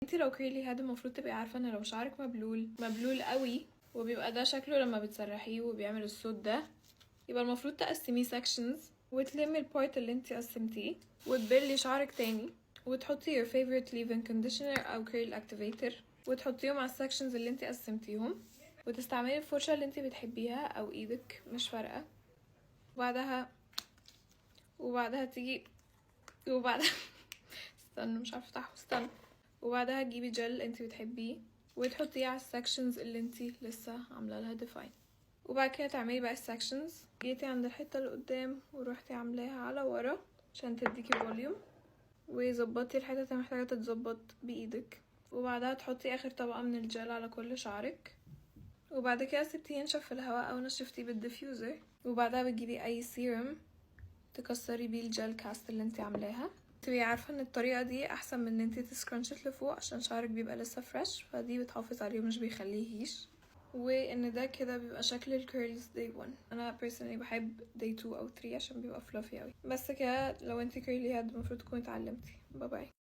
انت لو كيرلي هاد المفروض تبقي عارفه ان لو شعرك مبلول قوي وبيبقى ده شكله لما بتسرحيه وبيعمل الصوت ده، يبقى المفروض تقسميه sections وتلمي البارت اللي انت قسمتيه وتبلي شعرك تاني وتحطي your favorite leave-in conditioner او curl activator وتحطيهم على السكشنز اللي انت قسمتيهم وتستعملي الفرشة اللي انت بتحبيها او ايدك مش فارقة. وبعدها تيجي وبعدها استنوا مش عارفه افتحه، استنوا. وبعدها تجيبي جل انت بتحبيه وتحطيه على السكشنز اللي انت لسه عامله لها ديفاين. وبعد كده تعملي بقى السكشنز، جيتي عند الحته اللي قدام ورحتي عاملاها على ورا عشان تديكي فوليوم، وظبطي الحته اللي محتاجه تتظبط بايدك. وبعدها تحطي اخر طبقه من الجل على كل شعرك، وبعد كده سبتيه ينشف في الهواء او نشفتيه بالديفيوزر. وبعدها بتجيبي اي سيرم تكسري بيه الجل كاست اللي انت عاملاها. تبقي عارفه ان الطريقه دي احسن من ان انت تسكرانشت لفوق عشان شعرك بيبقى لسه فريش، فدي بتحافظ عليه ومش بيخليه هيش. وان ده كده بيبقى شكل الكيرلز day 1. انا personally بحب day 2 او 3 عشان بيبقى fluffy اوي. بس كده لو انت كيرلي هاد المفروض تكوني اتعلمتي. باي باي.